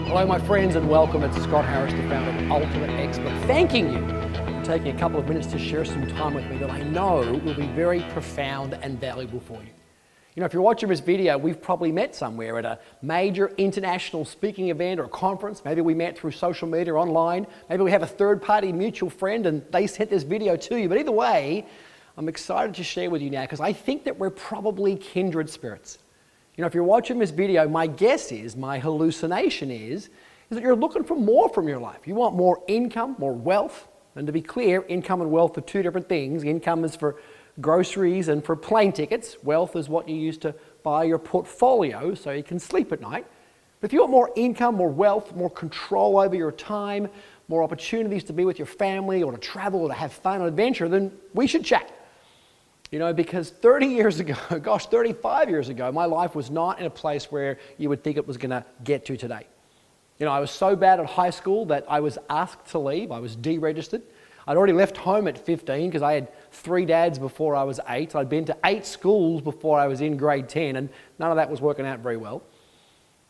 Hello, my friends, and welcome. It's Scott Harris, the founder of Ultimate Expert, thanking you for taking a couple of minutes to share some time with me that I know will be very profound and valuable for you. You know, if you're watching this video, we've probably met somewhere at a major international speaking event or a conference. Maybe we met through social media or online. Maybe we have a third-party mutual friend and they sent this video to you. But either way, I'm excited to share with you now because I think that we're probably kindred spirits. You know, if you're watching this video, my guess is, my hallucination is that you're looking for more from your life. You want more income, more wealth. And to be clear, income and wealth are two different things. Income is for groceries and for plane tickets. Wealth is what you use to buy your portfolio so you can sleep at night. But if you want more income, more wealth, more control over your time, more opportunities to be with your family or to travel or to have fun and adventure, then we should chat. You know, because 30 years ago, 35 years ago, my life was not in a place where you would think it was going to get to today. You know, I was so bad at high school that I was asked to leave. I was deregistered. I'd already left home at 15 because I had 3 dads before I was 8. I'd been to 8 schools before I was in grade 10, and none of that was working out very well.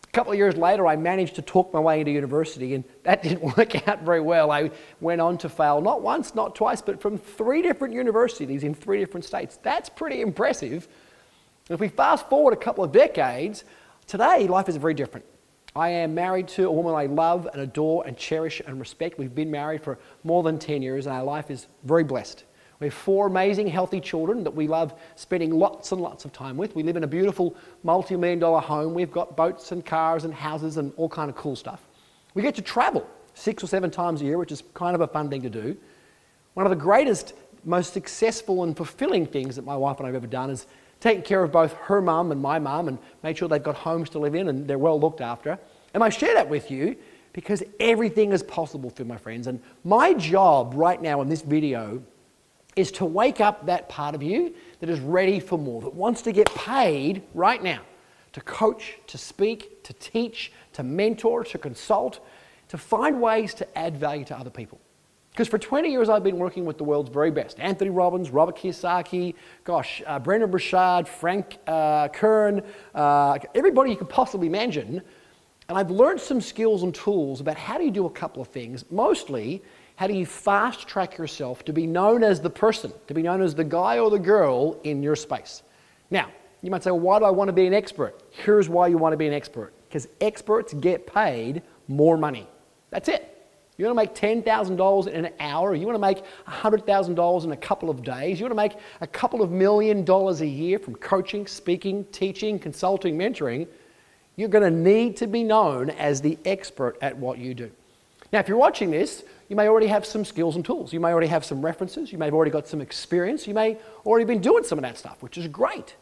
A couple of years later, I managed to talk my way into university, and that didn't work out very well. I went on to fail not once, not twice, but from 3 different universities in 3 different states. That's pretty impressive. If we fast forward a couple of decades, today life is very different. I am married to a woman I love and adore and cherish and respect. We've been married for more than 10 years, and our life is very blessed. We have 4 amazing, healthy children that we love spending lots and lots of time with. We live in a beautiful multi-million-dollar home. We've got boats and cars and houses and all kind of cool stuff. We get to travel 6 or 7 times a year, which is kind of a fun thing to do. One of the greatest, most successful and fulfilling things that my wife and I have ever done is taking care of both her mum and my mum and make sure they've got homes to live in and they're well looked after. And I share that with you because everything is possible for my friends. And my job right now in this video is to wake up that part of you that is ready for more, that wants to get paid right now to coach, to speak, to teach, to mentor, to consult, to find ways to add value to other people. Because for 20 years I've been working with the world's very best. Anthony Robbins, Robert Kiyosaki, Brendon Burchard, Frank Kern, everybody you could possibly imagine. And I've learned some skills and tools about how do you do a couple of things. Mostly, how do you fast track yourself to be known as the person, to be known as the guy or the girl in your space. Now, you might say, well, why do I want to be an expert? Here's why you want to be an expert. Because experts get paid more money. That's it. You want to make $10,000 in an hour, you want to make $100,000 in a couple of days, you want to make a couple of $1 million a year from coaching, speaking, teaching, consulting, mentoring, you're going to need to be known as the expert at what you do. Now, if you're watching this, you may already have some skills and tools. You may already have some references. You may have already got some experience. You may already been doing some of that stuff, which is great.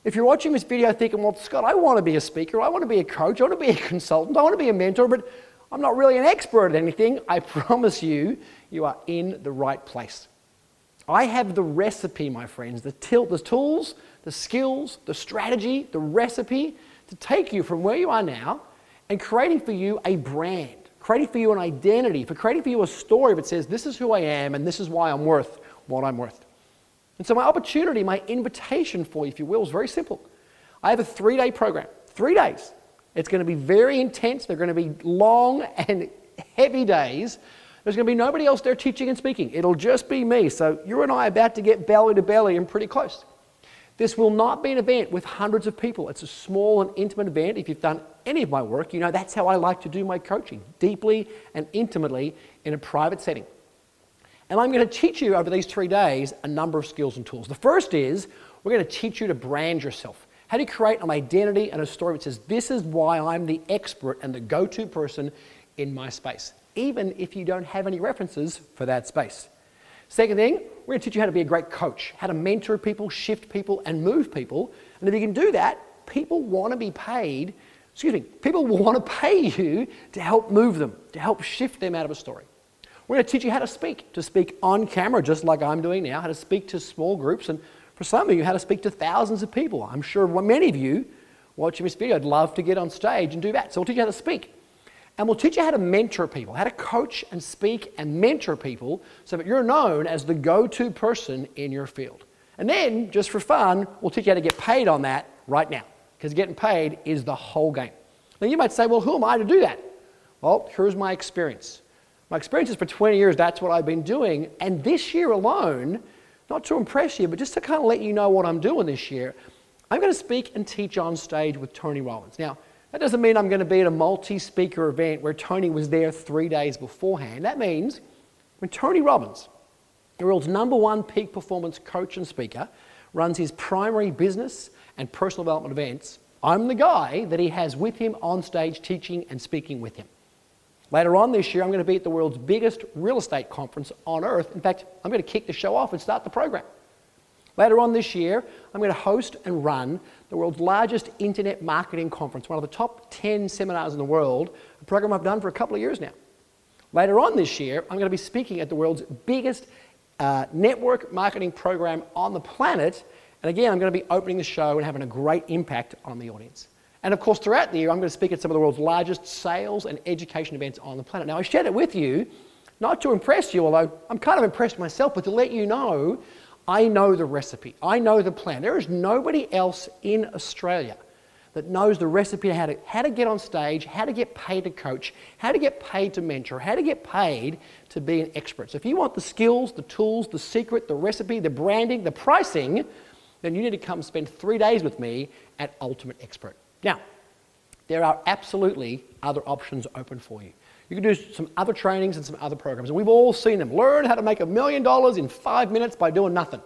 If you're watching this video thinking, well, Scott, I want to be a speaker. I want to be a coach. I want to be a consultant. I want to be a mentor, but I'm not really an expert at anything. I promise you, you are in the right place. I have the recipe, my friends, the tools, the skills, the strategy, the recipe to take you from where you are now and creating for you a brand. Creating for you an identity, for creating for you a story that says, this is who I am and this is why I'm worth what I'm worth. And so my opportunity, my invitation for you, if you will, is very simple. I have a 3-day program, 3 days. It's going to be very intense. They're going to be long and heavy days. There's going to be nobody else there teaching and speaking. It'll just be me. So you and I are about to get belly to belly and pretty close. This will not be an event with hundreds of people. It's a small and intimate event. If you've done any of my work, you know that's how I like to do my coaching, deeply and intimately in a private setting. And I'm going to teach you over these 3 days a number of skills and tools. The first is we're going to teach you to brand yourself. How do you create an identity and a story that says, this is why I'm the expert and the go-to person in my space, even if you don't have any references for that space. Second thing, we're going to teach you how to be a great coach, how to mentor people, shift people, and move people. And if you can do that, people want to be paid, people will want to pay you to help move them, to help shift them out of a story. We're going to teach you how to speak on camera, just like I'm doing now, how to speak to small groups, and for some of you, how to speak to thousands of people. I'm sure many of you watching this video would love to get on stage and do that. So we'll teach you how to speak. And we'll teach you how to mentor people, how to coach and speak and mentor people so that you're known as the go-to person in your field. And then, just for fun, we'll teach you how to get paid on that right now, because getting paid is the whole game. Now you might say, well, who am I to do that? Well, here's my experience. My experience is for 20 years, that's what I've been doing. And this year alone, not to impress you, but just to kind of let you know what I'm doing this year, I'm going to speak and teach on stage with Tony Robbins. Now, that doesn't mean I'm going to be at a multi-speaker event where Tony was there 3 days beforehand. That means when Tony Robbins, the world's #1 peak performance coach and speaker, runs his primary business and personal development events, I'm the guy that he has with him on stage teaching and speaking with him. Later on this year, I'm going to be at the world's biggest real estate conference on earth. In fact, I'm going to kick the show off and start the program. Later on this year, I'm going to host and run the world's largest internet marketing conference, one of the top 10 seminars in the world, a program I've done for a couple of years now. Later on this year, I'm going to be speaking at the world's biggest network marketing program on the planet. And again, I'm going to be opening the show and having a great impact on the audience. And of course, throughout the year, I'm going to speak at some of the world's largest sales and education events on the planet. Now, I shared it with you, not to impress you, although I'm kind of impressed myself, but to let you know, I know the recipe. I know the plan. There is nobody else in Australia that knows the recipe how to get on stage, how to get paid to coach, how to get paid to mentor, how to get paid to be an expert. So if you want the skills, the tools, the secret, the recipe, the branding, the pricing, then you need to come spend 3 days with me at Ultimate Expert. Now, there are absolutely other options open for you. You can do some other trainings and some other programs, and we've all seen them. Learn how to make $1 million in 5 minutes by doing nothing.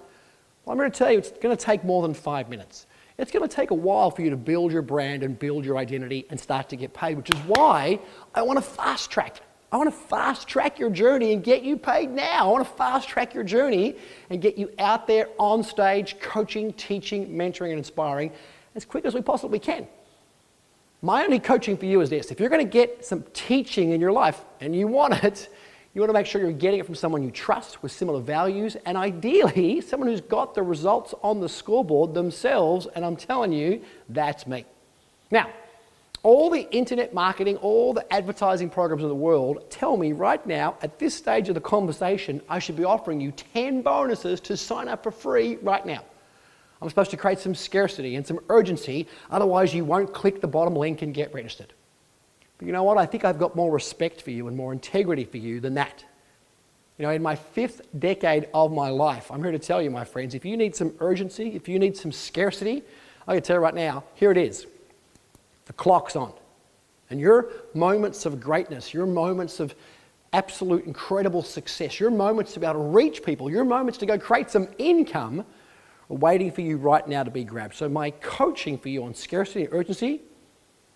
Well, I'm going to tell you, it's going to take more than 5 minutes. It's going to take a while for you to build your brand and build your identity and start to get paid, which is why I want to fast track. I want to fast track your journey and get you paid now. I want to fast track your journey and get you out there on stage, coaching, teaching, mentoring, and inspiring as quick as we possibly can. My only coaching for you is this. If you're going to get some teaching in your life and you want it, you want to make sure you're getting it from someone you trust with similar values, and ideally someone who's got the results on the scoreboard themselves, and I'm telling you, that's me. Now, all the internet marketing, all the advertising programs in the world tell me right now, at this stage of the conversation, I should be offering you 10 bonuses to sign up for free right now. I'm supposed to create some scarcity and some urgency, otherwise you won't click the bottom link and get registered. But you know what? I think I've got more respect for you and more integrity for you than that. You know, in my 5th decade of my life, I'm here to tell you, my friends, if you need some urgency, if you need some scarcity, I can tell you right now, here it is. The clock's on. And your moments of greatness, your moments of absolute incredible success, your moments to be able to reach people, your moments to go create some income are waiting for you right now to be grabbed. So my coaching for you on scarcity and urgency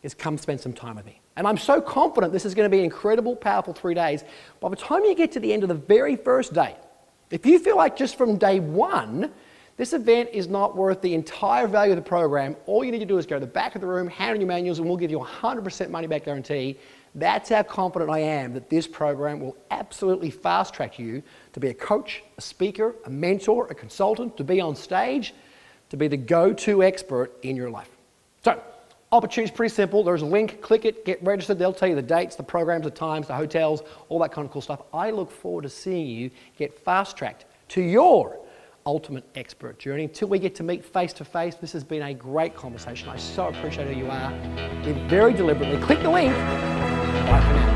is come spend some time with me. And I'm so confident this is going to be an incredible, powerful 3 days. By the time you get to the end of the very first day, if you feel like just from day one, this event is not worth the entire value of the program, all you need to do is go to the back of the room, hand in your manuals, and we'll give you a 100% money back guarantee. That's how confident I am that this program will absolutely fast track you to be a coach, a speaker, a mentor, a consultant, to be on stage, to be the go-to expert in your life. So, opportunity is pretty simple. There's a link, click it, get registered. They'll tell you the dates, the programs, the times, the hotels, all that kind of cool stuff. I look forward to seeing you get fast-tracked to your ultimate expert journey. Until we get to meet face to face, this has been a great conversation. I so appreciate who you are. Live very deliberately. Click the link. Bye for now.